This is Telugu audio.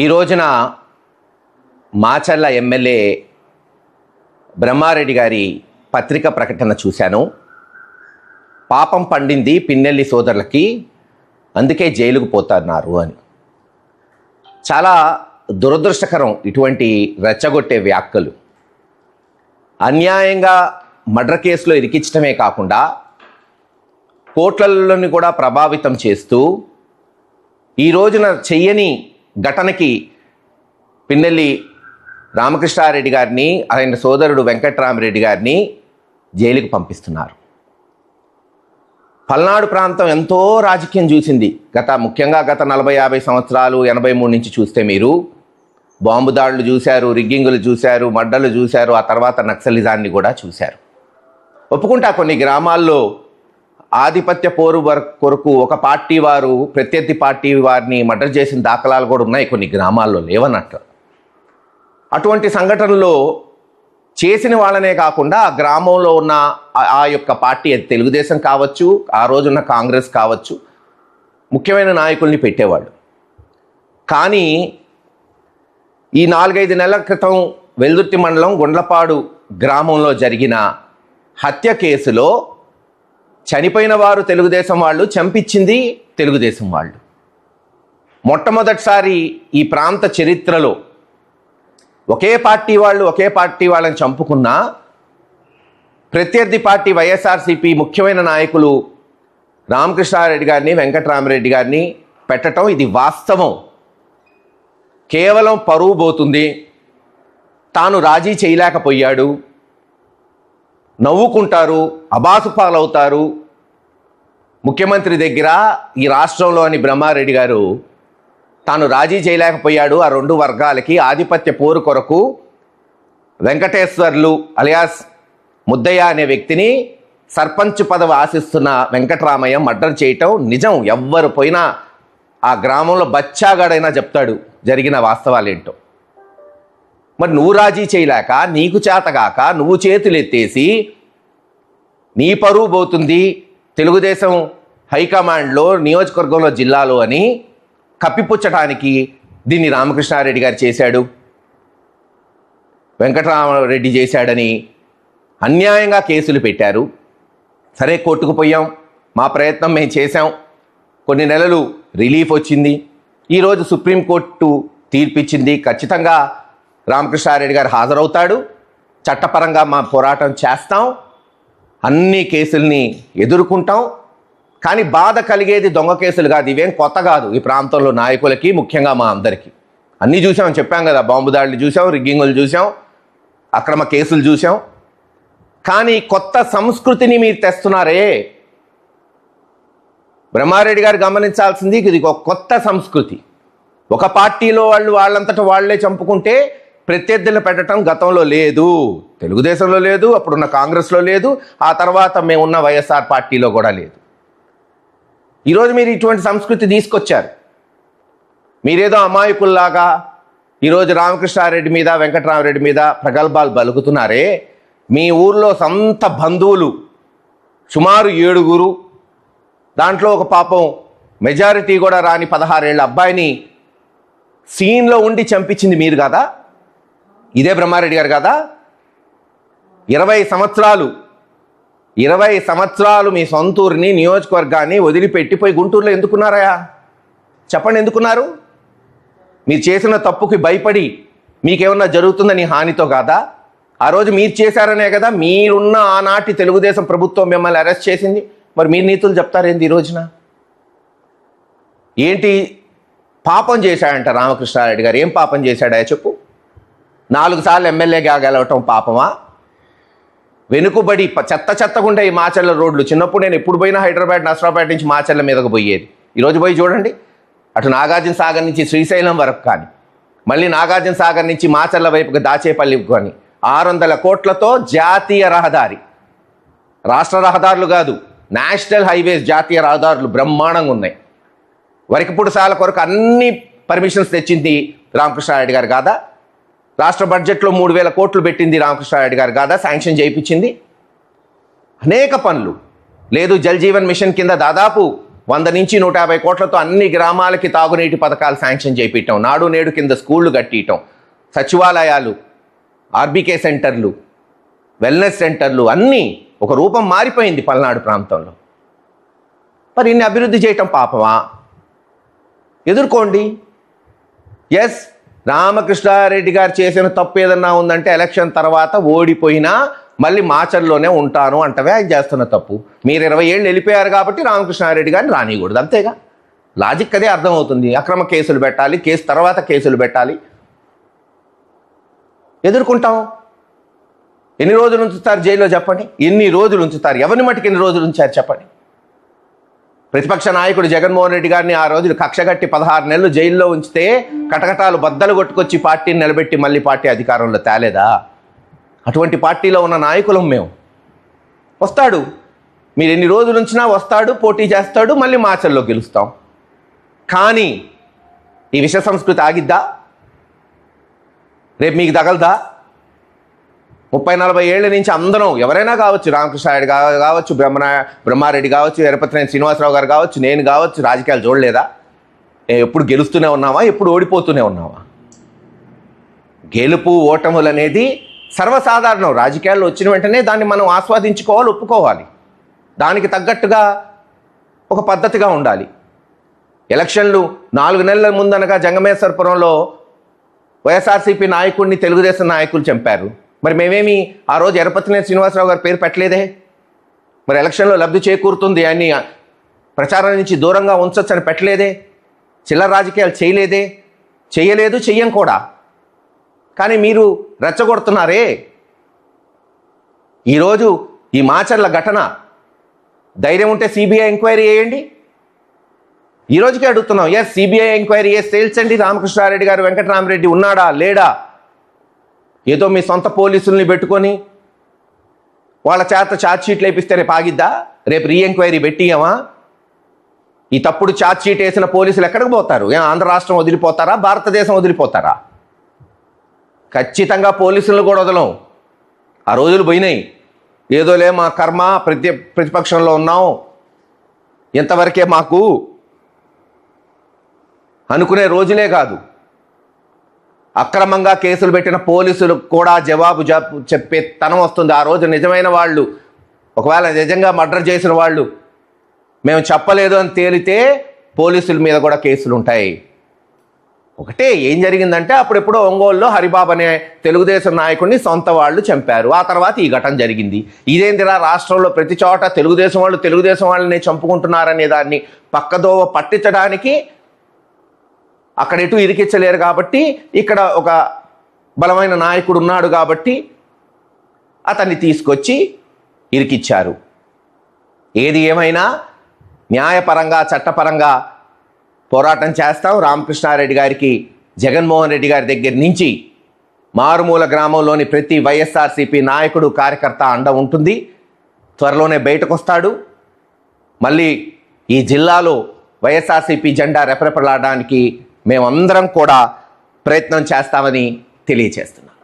ఈ రోజున మాచర్ల ఎమ్మెల్యే బ్రహ్మారెడ్డి గారి పత్రిక ప్రకటన చూశాను. పాపం పండింది పిన్నెల్లి సోదరులకి, అందుకే జైలుకు పోతున్నారు అని. చాలా దురదృష్టకరం ఇటువంటి రెచ్చగొట్టే వ్యాఖ్యలు. అన్యాయంగా మర్డర్ కేసులో ఇరికించడమే కాకుండా కోట్లలోని కూడా ప్రభావితం చేస్తూ ఈ రోజున చెయ్యని ఘటనకి పిన్నెల్లి రామకృష్ణారెడ్డి గారిని, ఆయన సోదరుడు వెంకట్రామరెడ్డి గారిని జైలుకి పంపిస్తున్నారు. పల్నాడు ప్రాంతం ఎంతో రాజకీయం చూసింది. ముఖ్యంగా గత 40-50 సంవత్సరాలు, 83 నుంచి చూస్తే మీరు బాంబు దాడులు చూశారు, రిగ్గింగులు చూశారు, మడ్డలు చూశారు, ఆ తర్వాత నక్సలిజాన్ని కూడా చూశారు. ఒప్పుకుంటా, కొన్ని గ్రామాల్లో ఆధిపత్య పోరు కొరకు ఒక పార్టీ వారు ప్రత్యర్థి పార్టీ వారిని మర్డర్ చేసిన దాఖలాలు కూడా ఉన్నాయి, కొన్ని గ్రామాల్లో లేవన్నట్టు. అటువంటి సంఘటనలో చేసిన వాళ్ళనే కాకుండా ఆ గ్రామంలో ఉన్న ఆ యొక్క పార్టీ, తెలుగుదేశం కావచ్చు, ఆ రోజున్న కాంగ్రెస్ కావచ్చు, ముఖ్యమైన నాయకుల్ని పెట్టేవాళ్ళు. కానీ ఈ 4-5 నెలల క్రితం వెల్దుర్తి మండలం గుండ్లపాడు గ్రామంలో జరిగిన హత్య కేసులో చనిపోయిన వారు తెలుగుదేశం వాళ్ళు, చంపించింది తెలుగుదేశం వాళ్ళు. మొట్టమొదటిసారి ఈ ప్రాంత చరిత్రలో ఒకే పార్టీ వాళ్ళని చంపుకున్నా ప్రత్యర్థి పార్టీ వైఎస్ఆర్సీపీ ముఖ్యమైన నాయకులు రామకృష్ణారెడ్డి గారిని, వెంకట్రామరెడ్డి గారిని పెట్టడం ఇది వాస్తవం. కేవలం పరువు పోతుంది, తాను రాజీ చేయలేకపోయాడు, నవ్వుకుంటారు, అబాసు పాలవుతారు. ముఖ్యమంత్రి దగ్గర ఈ రాష్ట్రంలోని బ్రహ్మారెడ్డి గారు తాను రాజీ చేయలేకపోయాడు, ఆ రెండు వర్గాలకి ఆధిపత్య పోరు కొరకు వెంకటేశ్వర్లు అలియాస్ ముద్దయ్య అనే వ్యక్తిని సర్పంచ్ పదవి ఆశిస్తున్న వెంకటరామయ్య మర్డర్ చేయటం నిజం. ఎవ్వరు పోయినా ఆ గ్రామంలో బచ్చాగాడైనా చెప్తాడు జరిగిన వాస్తవాలేంటో. మరి నువ్వు రాజీ చేయలేక, నీకు చేతగాక నువ్వు చేతులెత్తేసి నీ పరువు పోతుంది తెలుగుదేశం హైకమాండ్లో, నియోజకవర్గంలో, జిల్లాలో అని కప్పిపుచ్చటానికి దీన్ని రామకృష్ణారెడ్డి గారు చేశాడు, వెంకటరామరెడ్డి చేశాడని అన్యాయంగా కేసులు పెట్టారు. సరే, కోర్టుకు పోయాం, మా ప్రయత్నం మేము చేశాం, కొన్ని నెలలు రిలీఫ్ వచ్చింది. ఈరోజు సుప్రీంకోర్టు తీర్పిచ్చింది, ఖచ్చితంగా రామకృష్ణారెడ్డి గారు హాజరవుతాడు, చట్టపరంగా మా పోరాటం చేస్తాం, అన్ని కేసుల్ని ఎదుర్కొంటాం. కానీ బాధ కలిగేది దొంగ కేసులు కాదు, ఇవేం కొత్త కాదు ఈ ప్రాంతంలో నాయకులకి, ముఖ్యంగా మా అందరికీ. అన్నీ చూసాం, చెప్పాం కదా, బాంబు దాడులు చూసాం, రిగ్గింగులు చూసాం, అక్రమ కేసులు చూసాం. కానీ కొత్త సంస్కృతిని మీరు తెస్తున్నారే, బ్రహ్మారెడ్డి గారు గమనించాల్సింది, ఇది ఒక కొత్త సంస్కృతి. ఒక పార్టీలో వాళ్ళంతటా వాళ్లే చంపుకుంటే ప్రత్యర్థులను పెట్టడం గతంలో లేదు, తెలుగుదేశంలో లేదు, అప్పుడున్న కాంగ్రెస్లో లేదు, ఆ తర్వాత మేమున్న వైఎస్ఆర్ పార్టీలో కూడా లేదు. ఈరోజు మీరు ఇటువంటి సంస్కృతి తీసుకొచ్చారు. మీరేదో అమాయకుల్లాగా ఈరోజు రామకృష్ణారెడ్డి మీద, వెంకటరామరెడ్డి మీద ప్రగల్భాలు బలుకుతున్నారే. మీ ఊర్లో సొంత బంధువులు సుమారు 7, దాంట్లో ఒక పాపం మెజారిటీ కూడా రాని 16 ఏళ్ల అబ్బాయిని సీన్లో ఉండి చంపించింది మీరు కదా, ఇదే బ్రహ్మారెడ్డి గారు కదా. 20 సంవత్సరాలు మీ సొంతూరుని, నియోజకవర్గాన్ని వదిలిపెట్టిపోయి గుంటూరులో ఎందుకున్నారయా? చెప్పండి, ఎందుకున్నారు? మీరు చేసిన తప్పుకి భయపడి మీకేమన్నా జరుగుతుందని హానితో కాదా? ఆ రోజు మీరు చేశారనే కదా మీరున్న ఆనాటి తెలుగుదేశం ప్రభుత్వం మిమ్మల్ని అరెస్ట్ చేసింది. మరి మీరు నీతులు చెప్తారేంది ఈ రోజున? ఏంటి పాపం చేశాడంట రామకృష్ణారెడ్డి గారు? ఏం పాపం చేశాడా చెప్పు? 4 సార్లు ఎమ్మెల్యేగా గెలవటం పాపమా? వెనుకబడి చెత్తగుండే ఈ మాచర్ల రోడ్లు, చిన్నప్పుడు నేను ఎప్పుడు పోయినా హైదరాబాద్, నసరాబాద్ నుంచి మాచర్ల మీదకు పోయేది. ఈరోజు పోయి చూడండి, అటు నాగార్జున సాగర్ నుంచి శ్రీశైలం వరకు కానీ, మళ్ళీ నాగార్జున సాగర్ నుంచి మాచర్ల వైపుకి దాచేపల్లికి కానీ 600 కోట్లతో జాతీయ రహదారి, రాష్ట్ర రహదారులు కాదు, నేషనల్ హైవేస్, జాతీయ రహదారులు బ్రహ్మాండంగా ఉన్నాయి. వరకిప్పుడు సాల కొరకు అన్ని పర్మిషన్స్ తెచ్చింది రామకృష్ణారెడ్డి గారు కాదా? రాష్ట్ర బడ్జెట్లో 3000 కోట్లు పెట్టింది రామకృష్ణారెడ్డి గారు కాదా? శాంక్షన్ చేయించింది. అనేక పనులు లేదు, జల్ జీవన్ మిషన్ కింద దాదాపు 100 నుంచి 150 కోట్లతో అన్ని గ్రామాలకి తాగునీటి పథకాలు శాంక్షన్ చేయించటం, నాడు నేడు కింద స్కూళ్ళు కట్టియటం, సచివాలయాలు, ఆర్బీకే సెంటర్లు, వెల్నెస్ సెంటర్లు అన్నీ ఒక రూపం మారిపోయింది పల్నాడు ప్రాంతంలో. మరి ఇన్ని అభివృద్ధి చేయటం పాపమా? ఎదుర్కోండి. ఎస్, రామకృష్ణారెడ్డి గారు చేసిన తప్పు ఏదన్నా ఉందంటే ఎలక్షన్ తర్వాత ఓడిపోయినా మళ్ళీ మాచర్లోనే ఉంటాను అంటవే ఆయన చేస్తున్న తప్పు. మీరు 20 ఏళ్ళు వెళ్ళిపోయారు కాబట్టి రామకృష్ణారెడ్డి గారిని రానియకూడదు, అంతేగా. లాజిక్ అదే అర్థమవుతుంది. అక్రమ కేసులు పెట్టాలి, కేసు తర్వాత కేసులు పెట్టాలి. ఎదుర్కొంటాం. ఎన్ని రోజులు ఉంచుతారు జైల్లో చెప్పండి? ఎన్ని రోజులు ఉంచుతారు? ఎవరిని మట్టుకు ఎన్ని రోజులు ఉంచారు చెప్పండి? ప్రతిపక్ష నాయకుడు జగన్మోహన్ రెడ్డి గారిని ఆ రోజులు కక్షగట్టి 16 నెలలు జైల్లో ఉంచితే కటకటాలు బద్దలు కొట్టుకొచ్చి పార్టీని నిలబెట్టి మళ్ళీ పార్టీ అధికారంలో తేలేదా? అటువంటి పార్టీలో ఉన్న నాయకులం మేము. వస్తాడు, మీరు ఎన్ని రోజులు ఉంచినా వస్తాడు, పోటీ చేస్తాడు, మళ్ళీ మాచల్లో గెలుస్తాం. కానీ ఈ విష సంస్కృతి ఆగిద్దా? రేపు మీకు తగలదా? 30-40 ఏళ్ల నుంచి అందరం, ఎవరైనా కావచ్చు, రామకృష్ణారెడ్డి కావచ్చు, బ్రహ్మారెడ్డి కావచ్చు, ఎరపతినేని శ్రీనివాసరావు గారు కావచ్చు, నేను కావచ్చు, రాజకీయాలు చూడలేదా? ఎప్పుడు గెలుస్తూనే ఉన్నావా? ఎప్పుడు ఓడిపోతూనే ఉన్నావా? గెలుపు ఓటములు అనేది సర్వసాధారణం. రాజకీయాల్లో వచ్చిన వెంటనే దాన్ని మనం ఆస్వాదించుకోవాలి, ఒప్పుకోవాలి. దానికి తగ్గట్టుగా ఒక పద్ధతిగా ఉండాలి. ఎలక్షన్లు 4 నెలల ముందనగా జంగమేశ్వరపురంలో వైఎస్ఆర్సీపీ నాయకుడిని తెలుగుదేశం నాయకులు చంపారు. మరి మేమేమి ఆ రోజు ఎరపతినేని శ్రీనివాసరావు గారి పేరు పెట్టలేదే? మరి ఎలక్షన్లో లబ్ధి చేకూరుతుంది అని ప్రచారం నుంచి దూరంగా ఉంచొచ్చని పెట్టలేదే? చిల్లర రాజకీయాలు చేయలేదే? చేయలేదు, చెయ్యం కూడా. కానీ మీరు రెచ్చగొడుతున్నారే. ఈరోజు ఈ మాచర్ల ఘటన, ధైర్యం ఉంటే సిబిఐ ఎంక్వైరీ చేయండి. ఈ రోజుకే అడుగుతున్నాం. ఎస్, సిబిఐ ఎంక్వైరీ చేసి తేల్చండి, రామకృష్ణారెడ్డి గారు వెంకటరామరెడ్డి ఉన్నాడా లేడా? ఏదో మీ సొంత పోలీసుల్ని పెట్టుకొని వాళ్ళ చేత ఛార్జ్షీట్లు వేపిస్తే రేపు ఆగిద్దా? రేపు రీఎంక్వైరీ పెట్టియమా? ఈ తప్పుడు ఛార్జ్షీట్ వేసిన పోలీసులు ఎక్కడికి పోతారు? ఆంధ్ర రాష్ట్రం వదిలిపోతారా? భారతదేశం వదిలిపోతారా? ఖచ్చితంగా పోలీసులను కూడా వదలం. ఆ రోజులు పోయినాయి. ఏదోలే మా కర్మ, ప్రతిపక్షంలో ఉన్నాం, ఎంతవరకే మాకు అనుకునే రోజులే కాదు. అక్రమంగా కేసులు పెట్టిన పోలీసులకు కూడా జవాబు చెప్పే తనం వస్తుంది. ఆ రోజు నిజమైన వాళ్ళు, ఒకవేళ నిజంగా మర్డర్ చేసిన వాళ్ళు మేము చెప్పలేదు అని తేలితే పోలీసుల మీద కూడా కేసులు ఉంటాయి. ఒకటే ఏం జరిగిందంటే, అప్పుడెప్పుడో ఒంగోలులో హరిబాబు అనే తెలుగుదేశం నాయకుడిని సొంత వాళ్ళు చంపారు. ఆ తర్వాత ఈ ఘటన జరిగింది. ఇదేంటిరా, రాష్ట్రంలో ప్రతి చోట తెలుగుదేశం వాళ్ళనే చంపుకుంటున్నారనే దాన్ని పక్కదోవ పట్టించడానికి అక్కడ ఎటు ఇరికించలేరు కాబట్టి, ఇక్కడ ఒక బలమైన నాయకుడు ఉన్నాడు కాబట్టి అతన్ని తీసుకొచ్చి ఇరికిచ్చారు. ఏది ఏమైనా న్యాయపరంగా, చట్టపరంగా పోరాటం చేస్తాం. రామకృష్ణారెడ్డి గారికి జగన్మోహన్ రెడ్డి గారి దగ్గర నుంచి మారుమూల గ్రామంలోని ప్రతి వైఎస్ఆర్సీపీ నాయకుడు, కార్యకర్త అండ ఉంటుంది. త్వరలోనే బయటకు వస్తాడు. మళ్ళీ ఈ జిల్లాలో వైఎస్ఆర్సీపీ జెండా రెపరెపలాడడానికి మేమందరం కూడా ప్రయత్నం చేస్తామని తెలియజేస్తున్నాం.